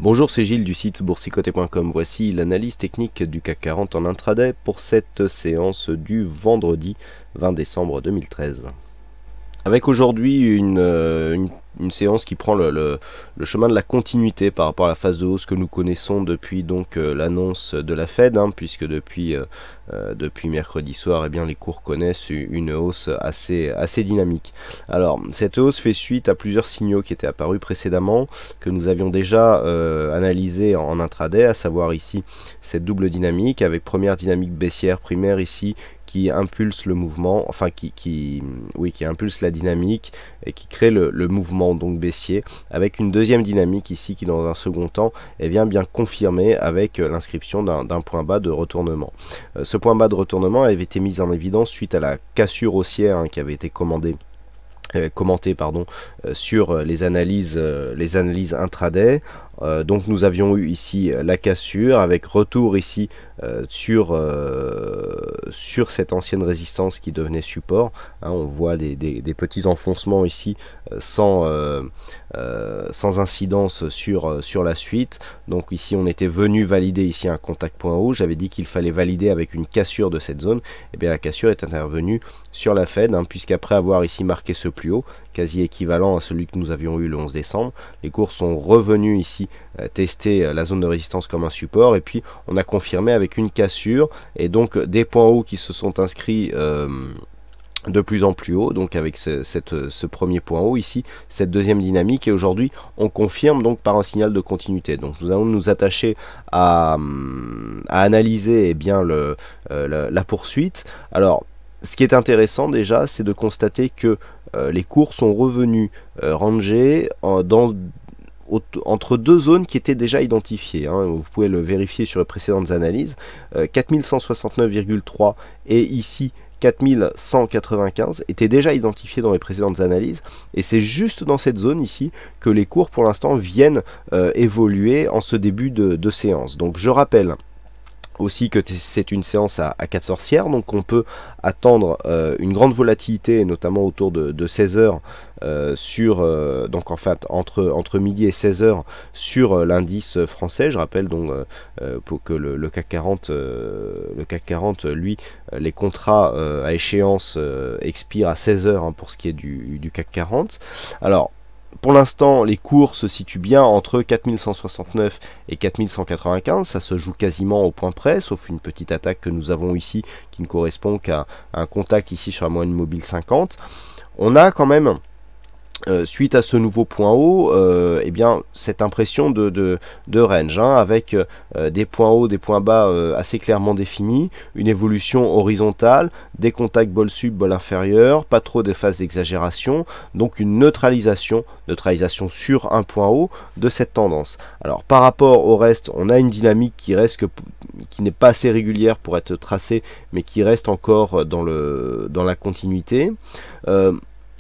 Bonjour, c'est Gilles du site boursicoté.com. Voici l'analyse technique du CAC 40 en intraday pour cette séance du vendredi 20 décembre 2013. Avec aujourd'hui une séance qui prend le chemin de la continuité par rapport à la phase de hausse que nous connaissons depuis donc l'annonce de la Fed, puisque depuis mercredi soir, les cours connaissent une hausse assez dynamique. Alors, cette hausse fait suite à plusieurs signaux qui étaient apparus précédemment, que nous avions déjà analysé en intraday, à savoir ici cette double dynamique, avec première dynamique baissière primaire ici, qui impulse le mouvement, enfin qui impulse la dynamique et qui crée le mouvement donc baissier, avec une deuxième dynamique ici qui dans un second temps vient bien confirmer avec l'inscription d'un point bas de retournement. Ce point bas de retournement avait été mis en évidence suite à la cassure haussière qui avait été commenté sur les analyses intraday. Donc nous avions eu ici la cassure avec retour ici sur cette ancienne résistance qui devenait support. On voit des petits enfoncements ici sans incidence sur la suite. Donc ici on était venu valider ici un contact point haut. J'avais dit qu'il fallait valider avec une cassure de cette zone. Et bien la cassure est intervenue sur la Fed, puisqu'après avoir ici marqué ce plus haut, quasi équivalent à celui que nous avions eu le 11 décembre, les cours sont revenus ici tester la zone de résistance comme un support, et puis on a confirmé avec une cassure et donc des points hauts qui se sont inscrits de plus en plus haut, donc avec ce premier point haut ici, cette deuxième dynamique, et aujourd'hui on confirme donc par un signal de continuité. Donc nous allons nous attacher à analyser la poursuite. Alors ce qui est intéressant déjà, c'est de constater que les cours sont revenus rangés entre deux zones qui étaient déjà identifiées. Vous pouvez le vérifier sur les précédentes analyses. 4169,3 et ici 4195 étaient déjà identifiés dans les précédentes analyses, et c'est juste dans cette zone ici que les cours pour l'instant viennent évoluer en ce début de séance. Donc je rappelle aussi que c'est une séance à 4 sorcières, donc on peut attendre une grande volatilité, notamment autour de 16h donc en fait entre midi et 16h sur l'indice français. Je rappelle donc pour que le CAC 40 lui, les contrats à échéance expirent à 16h pour ce qui est du CAC 40. Alors pour l'instant, les cours se situent bien entre 4169 et 4195, ça se joue quasiment au point près, sauf une petite attaque que nous avons ici qui ne correspond qu'à un contact ici sur la moyenne mobile 50. On a quand même, suite à ce nouveau point haut, cette impression de range, avec des points hauts, des points bas assez clairement définis, une évolution horizontale, des contacts bol sub, bol inférieur, pas trop de phases d'exagération, donc une neutralisation sur un point haut de cette tendance. Alors par rapport au reste, on a une dynamique qui n'est pas assez régulière pour être tracée, mais qui reste encore dans la continuité.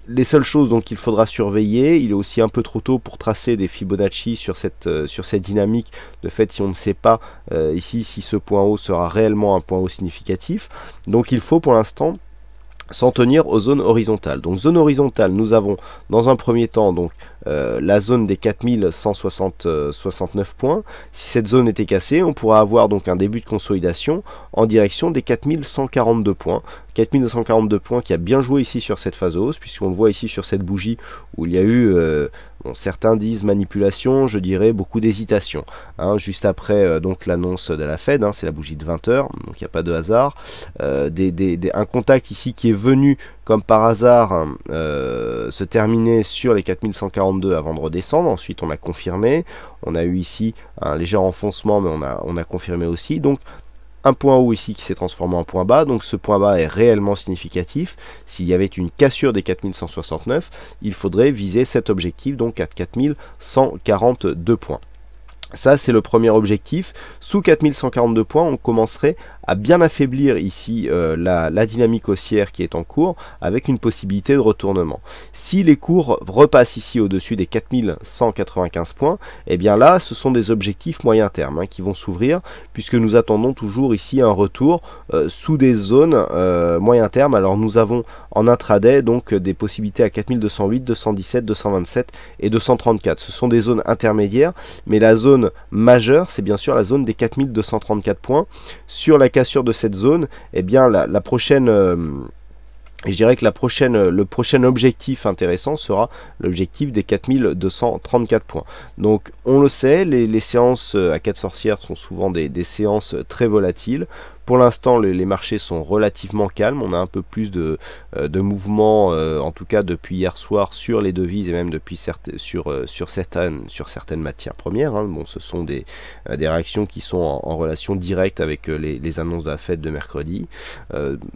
Les seules choses donc qu'il faudra surveiller, il est aussi un peu trop tôt pour tracer des Fibonacci sur cette dynamique, de fait si on ne sait pas ici si ce point haut sera réellement un point haut significatif. Donc il faut pour l'instant s'en tenir aux zones horizontales. Donc zone horizontale, nous avons dans un premier temps donc la zone des 4169 points. Si cette zone était cassée, on pourra avoir donc un début de consolidation en direction des 4142 points. 4142 points qui a bien joué ici sur cette phase de hausse, puisqu'on le voit ici sur cette bougie où il y a eu, certains disent manipulation, je dirais beaucoup d'hésitation. Juste après donc l'annonce de la Fed, c'est la bougie de 20h, donc il n'y a pas de hasard. Un contact ici qui est venu comme par hasard se terminer sur les 4142 avant de redescendre. Ensuite on a confirmé, on a eu ici un léger enfoncement, mais on a confirmé aussi. Donc un point haut ici qui s'est transformé en point bas, donc ce point bas est réellement significatif. S'il y avait une cassure des 4169, il faudrait viser cet objectif donc à 4142 points. Ça c'est le premier objectif. Sous 4142 points, on commencerait à bien affaiblir ici la dynamique haussière qui est en cours, avec une possibilité de retournement. Si les cours repassent ici au-dessus des 4195 points, et bien là ce sont des objectifs moyen terme qui vont s'ouvrir, puisque nous attendons toujours ici un retour sous des zones moyen terme. Alors nous avons en intraday donc des possibilités à 4208, 217, 227 et 234. Ce sont des zones intermédiaires, mais la zone zone majeure, c'est bien sûr la zone des 4234 points. Sur la cassure de cette zone, eh bien la prochaine... et je dirais que le prochain objectif intéressant sera l'objectif des 4234 points. Donc on le sait, les séances à 4 sorcières sont souvent des séances très volatiles. Pour l'instant, les marchés sont relativement calmes. On a un peu plus de mouvement, en tout cas depuis hier soir, sur les devises et même depuis sur certaines matières premières. Hein. Bon, ce sont des réactions qui sont en relation directe avec les annonces de la Fed de mercredi.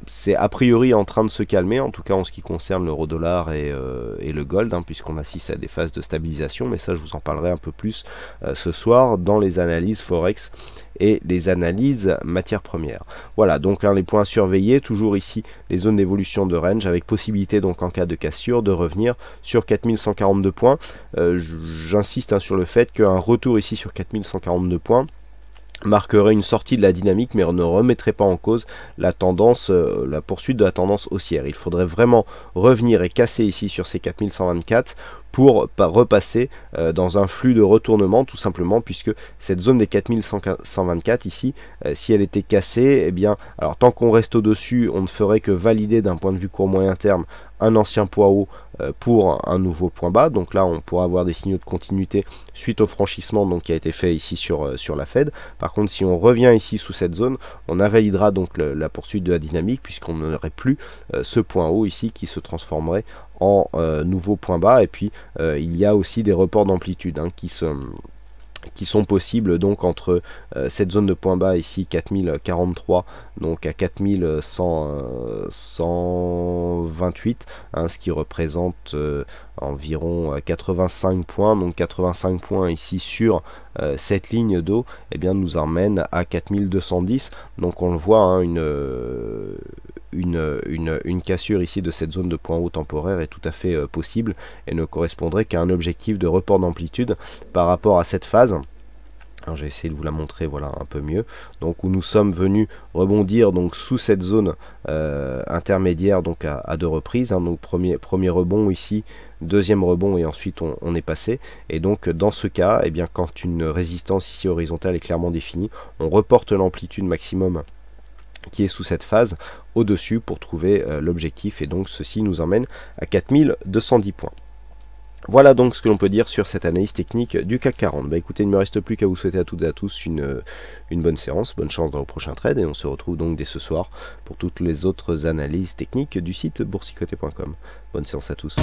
C'est a priori en train de se calmer, en tout cas en ce qui concerne l'euro-dollar et le gold, hein, puisqu'on assiste à des phases de stabilisation. Mais ça, je vous en parlerai un peu plus ce soir dans les analyses Forex et les analyses matières premières. Voilà, donc les points à surveiller, toujours ici les zones d'évolution de range, avec possibilité donc en cas de cassure de revenir sur 4142 points. J'insiste sur le fait qu'un retour ici sur 4142 points marquerait une sortie de la dynamique, mais on ne remettrait pas en cause la tendance, la poursuite de la tendance haussière. Il faudrait vraiment revenir et casser ici sur ces 4124 pour repasser dans un flux de retournement, tout simplement, puisque cette zone des 4124 ici, si elle était cassée, eh bien, alors tant qu'on reste au-dessus, on ne ferait que valider d'un point de vue court moyen terme un ancien point haut pour un nouveau point bas. Donc là, on pourra avoir des signaux de continuité suite au franchissement donc, qui a été fait ici sur la Fed. Par contre, si on revient ici sous cette zone, on invalidera donc la poursuite de la dynamique, puisqu'on n'aurait plus ce point haut ici qui se transformerait en nouveau point bas. Et puis il y a aussi des reports d'amplitude hein, qui sont possibles donc entre cette zone de point bas ici 4043 donc à 4128 hein, ce qui représente environ 85 points, donc 85 points ici sur cette ligne d'eau, et bien nous emmène à 4210. Donc on le voit hein, une cassure ici de cette zone de point haut temporaire est tout à fait possible et ne correspondrait qu'à un objectif de report d'amplitude par rapport à cette phase. Alors j'ai essayé de vous la montrer voilà un peu mieux, donc où nous sommes venus rebondir donc sous cette zone intermédiaire donc à deux reprises hein, donc premier rebond ici, deuxième rebond et ensuite on est passé, et donc dans ce cas eh bien quand une résistance ici horizontale est clairement définie, on reporte l'amplitude maximum qui est sous cette phase au-dessus pour trouver l'objectif, et donc ceci nous emmène à 4210 points. Voilà donc ce que l'on peut dire sur cette analyse technique du CAC 40. Bah écoutez, il ne me reste plus qu'à vous souhaiter à toutes et à tous une bonne séance, bonne chance dans le prochain trade, et on se retrouve donc dès ce soir pour toutes les autres analyses techniques du site boursicoté.com. Bonne séance à tous.